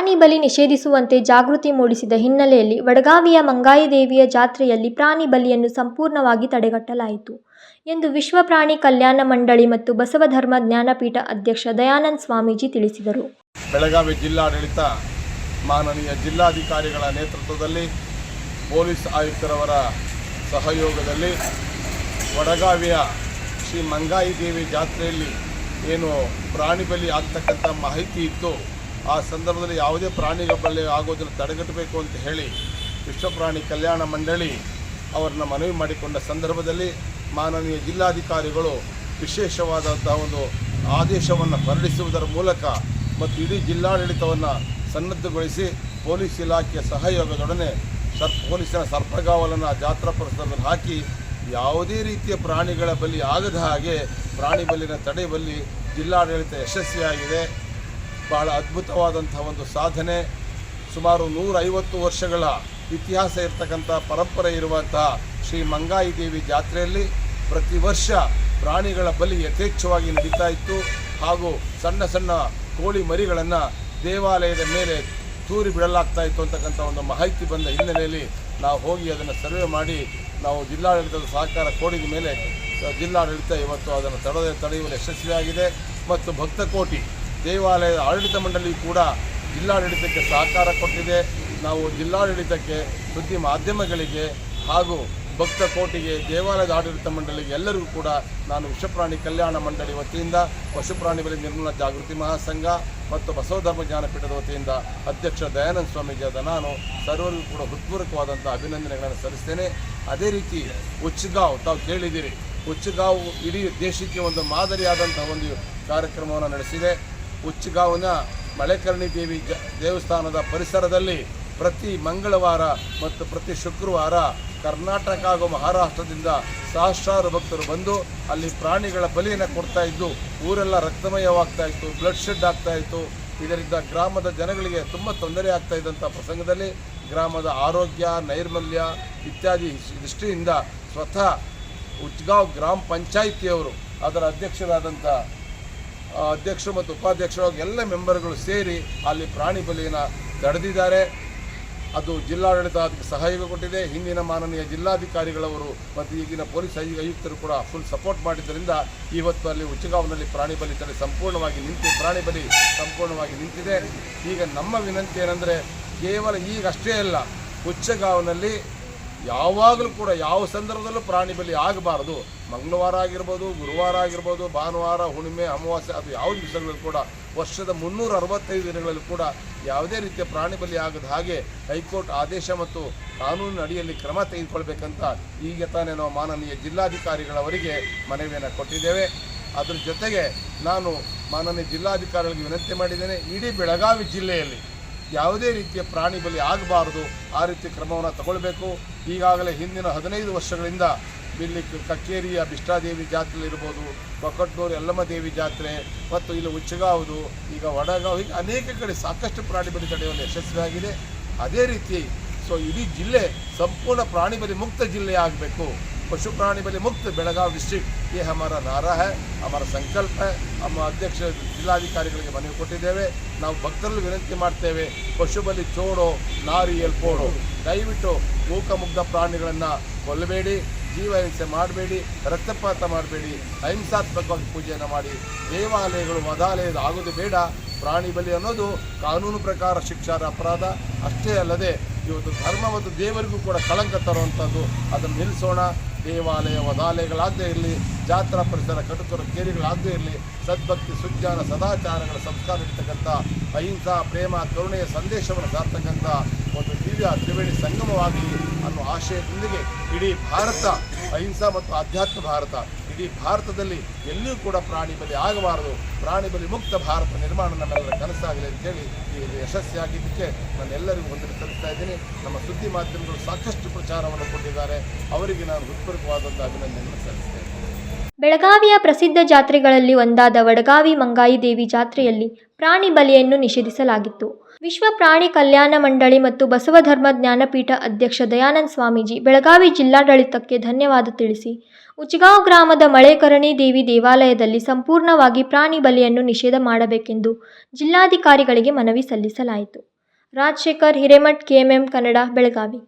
ಪ್ರಾಣಿ ಬಲಿ ನಿಷೇಧಿಸುವಂತೆ ಜಾಗೃತಿ ಮೂಡಿಸಿದ ಹಿನ್ನೆಲೆಯಲ್ಲಿ ವಡಗಾವಿಯ ಮಂಗಾಯಿ ದೇವಿಯ ಜಾತ್ರೆಯಲ್ಲಿ ಪ್ರಾಣಿ ಬಲಿಯನ್ನು ಸಂಪೂರ್ಣವಾಗಿ ತಡೆಗಟ್ಟಲಾಯಿತು ಎಂದು ವಿಶ್ವ ಪ್ರಾಣಿ ಕಲ್ಯಾಣ ಮಂಡಳಿ ಮತ್ತು ಬಸವಧರ್ಮ ಜ್ಞಾನಪೀಠ ಅಧ್ಯಕ್ಷ ದಯಾನಂದ ಸ್ವಾಮೀಜಿ ತಿಳಿಸಿದರು. ಬೆಳಗಾವಿ ಜಿಲ್ಲಾಡಳಿತ ಮಾನನೀಯ ಜಿಲ್ಲಾಧಿಕಾರಿಗಳ ನೇತೃತ್ವದಲ್ಲಿ ಪೊಲೀಸ್ ಆಯುಕ್ತರವರ ಸಹಯೋಗದಲ್ಲಿ ವಡಗಾವಿಯ ಶ್ರೀ ಮಂಗಾಯಿ ದೇವಿ ಜಾತ್ರೆಯಲ್ಲಿ ಏನು ಪ್ರಾಣಿ ಬಲಿ ಆಗ್ತಕ್ಕಂಥ ಮಾಹಿತಿ ಇತ್ತು, ಆ ಸಂದರ್ಭದಲ್ಲಿ ಯಾವುದೇ ಪ್ರಾಣಿಗಳ ಬಲಿ ಆಗೋದನ್ನು ತಡೆಗಟ್ಟಬೇಕು ಅಂತ ಹೇಳಿ ವಿಶ್ವ ಪ್ರಾಣಿ ಕಲ್ಯಾಣ ಮಂಡಳಿ ಅವರನ್ನ ಮನವಿ ಮಾಡಿಕೊಂಡ ಸಂದರ್ಭದಲ್ಲಿ ಮಾನನೀಯ ಜಿಲ್ಲಾಧಿಕಾರಿಗಳು ವಿಶೇಷವಾದಂಥ ಒಂದು ಆದೇಶವನ್ನು ಹೊರಡಿಸುವುದರ ಮೂಲಕ ಮತ್ತು ಇಡೀ ಜಿಲ್ಲಾಡಳಿತವನ್ನು ಸನ್ನದ್ಧಗೊಳಿಸಿ ಪೊಲೀಸ್ ಇಲಾಖೆಯ ಸಹಯೋಗದೊಡನೆ ಪೊಲೀಸರ ಸರ್ಪಗಾವಲನ್ನು ಜಾತ್ರಾ ಪರಿಸರದಲ್ಲಿ ಹಾಕಿ ಯಾವುದೇ ರೀತಿಯ ಪ್ರಾಣಿಗಳ ಬಲಿ ಆಗದ ಹಾಗೆ ಪ್ರಾಣಿ ಬಲಿನ ತಡೆಯುವಲ್ಲಿ ಜಿಲ್ಲಾಡಳಿತ ಯಶಸ್ವಿಯಾಗಿದೆ. ಬಹಳ ಅದ್ಭುತವಾದಂಥ ಒಂದು ಸಾಧನೆ. ಸುಮಾರು 150 ವರ್ಷಗಳ ಇತಿಹಾಸ ಇರತಕ್ಕಂಥ ಪರಂಪರೆ ಇರುವಂತಹ ಶ್ರೀ ಮಂಗಾಯಿ ದೇವಿ ಜಾತ್ರೆಯಲ್ಲಿ ಪ್ರತಿ ವರ್ಷ ಪ್ರಾಣಿಗಳ ಬಲಿ ಯಥೇಚ್ಛವಾಗಿ ನಡೀತಾ ಇತ್ತು. ಹಾಗೂ ಸಣ್ಣ ಸಣ್ಣ ಕೋಳಿ ಮರಿಗಳನ್ನು ದೇವಾಲಯದ ಮೇಲೆ ತೂರಿ ಬಿಡಲಾಗ್ತಾ ಇತ್ತು ಅಂತಕ್ಕಂಥ ಒಂದು ಮಾಹಿತಿ ಬಂದ ಹಿನ್ನೆಲೆಯಲ್ಲಿ ನಾವು ಹೋಗಿ ಅದನ್ನು ಸರ್ವೆ ಮಾಡಿ ನಾವು ಜಿಲ್ಲಾಡಳಿತದ ಸಹಕಾರ ಕೋಡಿದ ಮೇಲೆ ಜಿಲ್ಲಾಡಳಿತ ಇವತ್ತು ಅದನ್ನು ತಡೆಯುವಲ್ಲಿ ಯಶಸ್ವಿಯಾಗಿದೆ. ಮತ್ತು ಭಕ್ತಕೋಟಿ ದೇವಾಲಯದ ಆಡಳಿತ ಮಂಡಳಿ ಕೂಡ ಜಿಲ್ಲಾಡಳಿತಕ್ಕೆ ಸಹಕಾರ ಕೊಟ್ಟಿದೆ. ನಾವು ಜಿಲ್ಲಾಡಳಿತಕ್ಕೆ, ಸುದ್ದಿ ಮಾಧ್ಯಮಗಳಿಗೆ ಹಾಗೂ ಭಕ್ತಕೋಟಿಗೆ, ದೇವಾಲಯದ ಆಡಳಿತ ಮಂಡಳಿಗೆ ಎಲ್ಲರಿಗೂ ಕೂಡ ನಾನು ವಿಶ್ವಪ್ರಾಣಿ ಕಲ್ಯಾಣ ಮಂಡಳಿ ವತಿಯಿಂದ, ಪಶುಪ್ರಾಣಿ ಬಲಿ ನಿರ್ಮೂಲನಾ ಜಾಗೃತಿ ಮಹಾಸಂಘ ಮತ್ತು ಬಸವಧರ್ಮ ಜ್ಞಾನಪೀಠದ ವತಿಯಿಂದ ಅಧ್ಯಕ್ಷ ದಯಾನಂದ ಸ್ವಾಮೀಜಿಯಾದ ನಾನು ಸರ್ವರಿಗೂ ಕೂಡ ಹೃತ್ಪೂರ್ವಕವಾದಂಥ ಅಭಿನಂದನೆಗಳನ್ನು ಸಲ್ಲಿಸ್ತೇನೆ. ಅದೇ ರೀತಿ ಉಚ್ಚಗಾಂವ್ ತಾವು ಕೇಳಿದ್ದೀರಿ, ಉಚ್ಚಗಾಂವ್ ಇಡೀ ದೇಶಕ್ಕೆ ಒಂದು ಮಾದರಿಯಾದಂಥ ಒಂದು ಕಾರ್ಯಕ್ರಮವನ್ನು ನಡೆಸಿದೆ. ಉಚ್ಚಗಾಂವ್ನ ಮಳೆಕರ್ಣಿ ದೇವಿ ದೇವಸ್ಥಾನದ ಪರಿಸರದಲ್ಲಿ ಪ್ರತಿ ಮಂಗಳವಾರ ಮತ್ತು ಪ್ರತಿ ಶುಕ್ರವಾರ ಕರ್ನಾಟಕ ಹಾಗೂ ಮಹಾರಾಷ್ಟ್ರದಿಂದ ಸಹಸ್ರಾರು ಭಕ್ತರು ಬಂದು ಅಲ್ಲಿ ಪ್ರಾಣಿಗಳ ಬಲಿಯನ್ನು ಕೊಡ್ತಾ ಇದ್ದು ಊರೆಲ್ಲ ರಕ್ತಮಯವಾಗ್ತಾ ಇತ್ತು, ಬ್ಲಡ್ ಶೆಡ್ ಆಗ್ತಾ ಇತ್ತು. ಇದರಿಂದ ಗ್ರಾಮದ ಜನಗಳಿಗೆ ತುಂಬ ತೊಂದರೆ ಆಗ್ತಾ ಇದ್ದಂಥ ಪ್ರಸಂಗದಲ್ಲಿ ಗ್ರಾಮದ ಆರೋಗ್ಯ, ನೈರ್ಮಲ್ಯ ಇತ್ಯಾದಿ ದೃಷ್ಟಿಯಿಂದ ಸ್ವತಃ ಉಚ್ಚಗಾಂವ್ ಗ್ರಾಮ ಪಂಚಾಯಿತಿಯವರು, ಅದರ ಅಧ್ಯಕ್ಷರು ಮತ್ತು ಉಪಾಧ್ಯಕ್ಷರು ಎಲ್ಲ ಮೆಂಬರ್ಗಳು ಸೇರಿ ಅಲ್ಲಿ ಪ್ರಾಣಿ ಬಲಿಯನ್ನು ತಡೆದಿದ್ದಾರೆ. ಅದು ಜಿಲ್ಲಾಡಳಿತ ಅದಕ್ಕೆ ಸಹಯೋಗ ಕೊಟ್ಟಿದೆ. ಹಿಂದಿನ ಮಾನನೀಯ ಜಿಲ್ಲಾಧಿಕಾರಿಗಳವರು ಮತ್ತು ಈಗಿನ ಪೊಲೀಸ್ ಆಯುಕ್ತರು ಕೂಡ ಫುಲ್ ಸಪೋರ್ಟ್ ಮಾಡಿದ್ದರಿಂದ ಇವತ್ತು ಅಲ್ಲಿ ಉಚ್ಚಗಾಂವ್ನಲ್ಲಿ ಪ್ರಾಣಿ ಬಲಿ ತಡೆ ಪ್ರಾಣಿ ಬಲಿ ಸಂಪೂರ್ಣವಾಗಿ ನಿಂತಿದೆ. ಈಗ ನಮ್ಮ ವಿನಂತಿ ಏನಂದರೆ, ಕೇವಲ ಈಗಷ್ಟೇ ಅಲ್ಲ, ಉಚ್ಚಗಾಂವ್ನಲ್ಲಿ ಯಾವಾಗಲೂ ಕೂಡ ಯಾವ ಸಂದರ್ಭದಲ್ಲೂ ಪ್ರಾಣಿ ಬಲಿ ಆಗಬಾರ್ದು. ಮಂಗಳವಾರ ಆಗಿರ್ಬೋದು, ಗುರುವಾರ ಆಗಿರ್ಬೋದು, ಭಾನುವಾರ, ಹುಣ್ಣಿಮೆ, ಅಮಾವಾಸ್ಯೆ, ಅದು ಯಾವ ದಿವಸಗಳಲ್ಲೂ ಕೂಡ ವರ್ಷದ 365 ದಿನಗಳಲ್ಲಿ ಕೂಡ ಯಾವುದೇ ರೀತಿಯ ಪ್ರಾಣಿ ಬಲಿ ಆಗದ ಹಾಗೆ ಹೈಕೋರ್ಟ್ ಆದೇಶ ಮತ್ತು ಕಾನೂನಿನ ಅಡಿಯಲ್ಲಿ ಕ್ರಮ ತೆಗೆದುಕೊಳ್ಬೇಕಂತ ಈಗ ತಾನೇ ನಾವು ಮಾನನೀಯ ಜಿಲ್ಲಾಧಿಕಾರಿಗಳವರಿಗೆ ಮನವಿಯನ್ನು ಕೊಟ್ಟಿದ್ದೇವೆ. ಅದರ ಜೊತೆಗೆ ನಾನು ಮಾನನೀಯ ಜಿಲ್ಲಾಧಿಕಾರಿಗಳಿಗೆ ವಿನಂತಿ ಮಾಡಿದ್ದೇನೆ, ಇಡೀ ಬೆಳಗಾವಿ ಜಿಲ್ಲೆಯಲ್ಲಿ ಯಾವುದೇ ರೀತಿಯ ಪ್ರಾಣಿ ಬಲಿ ಆಗಬಾರ್ದು, ಆ ರೀತಿ ಕ್ರಮವನ್ನು ತಗೊಳ್ಬೇಕು. ಈಗಾಗಲೇ ಹಿಂದಿನ 15 ವರ್ಷಗಳಿಂದ ಇಲ್ಲಿ ಕಕ್ಕೇರಿಯ ಬಿಷ್ಟಾದೇವಿ ಜಾತ್ರೆ ಇರ್ಬೋದು, ಕೊಕ್ಕಟ್ನೂರು ಯಲ್ಲಮ್ಮ ದೇವಿ ಜಾತ್ರೆ ಮತ್ತು ಇಲ್ಲಿ ಉಚ್ಚಗಾಂವ್ದು, ಈಗ ವಡಗಾಂವ್, ಹೀಗೆ ಅನೇಕ ಕಡೆ ಸಾಕಷ್ಟು ಪ್ರಾಣಿ ಬಲಿ ತಡೆಯುವಲ್ಲಿ ಯಶಸ್ವಿಯಾಗಿದೆ. ಅದೇ ರೀತಿ ಇಡೀ ಜಿಲ್ಲೆ ಸಂಪೂರ್ಣ ಪ್ರಾಣಿ ಬಲಿ ಮುಕ್ತ ಜಿಲ್ಲೆ ಆಗಬೇಕು, पशु प्राणी बलि मुक्त बेळगाव डिस्ट्रिक्ट ये हमारा नारा है, हमारा संकल्प है. हम अध्यक्ष जिल्लाधिकारिಗಳಿಗೆ ಮನವಿ ಕೊಟ್ಟಿದ್ದೇವೆ. ನಾವು ಭಕ್ತರಲ್ಲಿ ವಿನಂತಿ ಮಾಡ್ತೇವೆ, ಪಶು ಬಲಿ ಚೋಡೋ ನಾರಿಯಲ್ ಪೋಡೋ, ದಯವಿಟ್ಟು ಮೂಕಮುಗ್ಧ ಪ್ರಾಣಿಗಳನ್ನು ಕೊಲ್ಲಬೇಡಿ, ಜೀವ ಹಿಂಸೆ ಮಾಡಬೇಡಿ, ರಕ್ತಪಾತ ಮಾಡಬೇಡಿ, ಅಹಿಂಸಾತ್ಮಕವಾಗಿ ಪೂಜೆಯನ್ನು ಮಾಡಿ. ದೇವಾಲಯಗಳು ವಧಾಲಯದ ಆಗೋದು ಬೇಡ. ಪ್ರಾಣಿ ಬಲಿ ಅನ್ನೋದು ಕಾನೂನು ಪ್ರಕಾರ ಶಿಕ್ಷಾರ್ಹ ಅಪರಾಧ. ಅಷ್ಟೇ ಅಲ್ಲದೆ ಇವತ್ತು ಧರ್ಮ ಮತ್ತು ದೇವರಿಗೂ ಕೂಡ ಕಳಂಕ ತರುವಂಥದ್ದು. ಅದನ್ನು ನಿಲ್ಲಿಸೋಣ. ದೇವಾಲಯ ವಧಾಲಯಗಳಾಗದೇ ಇರಲಿ, ಜಾತ್ರಾ ಪರಿಸರ ಕಟುಕರ ಕೇರಿಗಳಾಗದೇ ಇರಲಿ, ಸದ್ಭಕ್ತಿ, ಸುಜ್ಞಾನ, ಸದಾಚಾರಗಳ ಸಂಸ್ಕಾರ ಇರ್ತಕ್ಕಂಥ ಅಹಿಂಸಾ, ಪ್ರೇಮ, ಕರುಣೆಯ ಸಂದೇಶವನ್ನು ಸಾರ್ತಕ್ಕಂಥ ಒಂದು ದಿವ್ಯ ತ್ರಿವೇಣಿ ಸಂಗಮವಾಗಲಿ ಅನ್ನೋ ಆಶಯದೊಂದಿಗೆ ಇಡೀ ಭಾರತ ಅಹಿಂಸಾ ಮತ್ತು ಆಧ್ಯಾತ್ಮ ಭಾರತ, ಇಡೀ ಭಾರತದಲ್ಲಿ ಎಲ್ಲಿಯೂ ಕೂಡ ಪ್ರಾಣಿ ಬಲಿ ಆಗಬಾರದು, ಪ್ರಾಣಿ ಬಲಿ ಮುಕ್ತ ಭಾರತ ನಿರ್ಮಾಣ ನಮ್ಮೆಲ್ಲರ ಕನಸಾಗಲಿ ಅಂತೇಳಿ ಈಗ ಯಶಸ್ವಿಯಾಗಿದ್ದಕ್ಕೆ ನಾನೆಲ್ಲರಿಗೂ ವಂದನೆ ಸಲ್ಲಿಸ್ತಾ ಇದ್ದೀನಿ. ನಮ್ಮ ಸುದ್ದಿ ಮಾಧ್ಯಮಗಳು ಸಾಕಷ್ಟು ಪ್ರಚಾರವನ್ನು ಕೊಟ್ಟಿದ್ದಾರೆ, ಅವರಿಗೆ ನಾನು ಹೃತ್ಪೂರ್ವಕವಾದಂಥ ಅಭಿನಂದನೆಯನ್ನು ಸಲ್ಲಿಸ್ತೇನೆ. ಬೆಳಗಾವಿಯ ಪ್ರಸಿದ್ಧ ಜಾತ್ರೆಗಳಲ್ಲಿ ಒಂದಾದ ವಡಗಾವಿ ಮಂಗಾಯಿ ದೇವಿ ಜಾತ್ರೆಯಲ್ಲಿ ಪ್ರಾಣಿ ಬಲಿಯನ್ನು ನಿಷೇಧಿಸಲಾಗಿತ್ತು. ವಿಶ್ವ ಪ್ರಾಣಿ ಕಲ್ಯಾಣ ಮಂಡಳಿ ಮತ್ತು ಬಸವಧರ್ಮ ಜ್ಞಾನಪೀಠ ಅಧ್ಯಕ್ಷ ದಯಾನಂದ ಸ್ವಾಮೀಜಿ ಬೆಳಗಾವಿ ಜಿಲ್ಲಾಡಳಿತಕ್ಕೆ ಧನ್ಯವಾದ ತಿಳಿಸಿ, ಉಚ್ಚಗಾಂವ್ ಗ್ರಾಮದ ಮಳೆಕರಣಿ ದೇವಿ ದೇವಾಲಯದಲ್ಲಿ ಸಂಪೂರ್ಣವಾಗಿ ಪ್ರಾಣಿ ಬಲಿಯನ್ನು ನಿಷೇಧ ಮಾಡಬೇಕೆಂದು ಜಿಲ್ಲಾಧಿಕಾರಿಗಳಿಗೆ ಮನವಿ ಸಲ್ಲಿಸಲಾಯಿತು. ರಾಜಶೇಖರ್ ಹಿರೇಮಠ್, KMM ಕನ್ನಡ, ಬೆಳಗಾವಿ.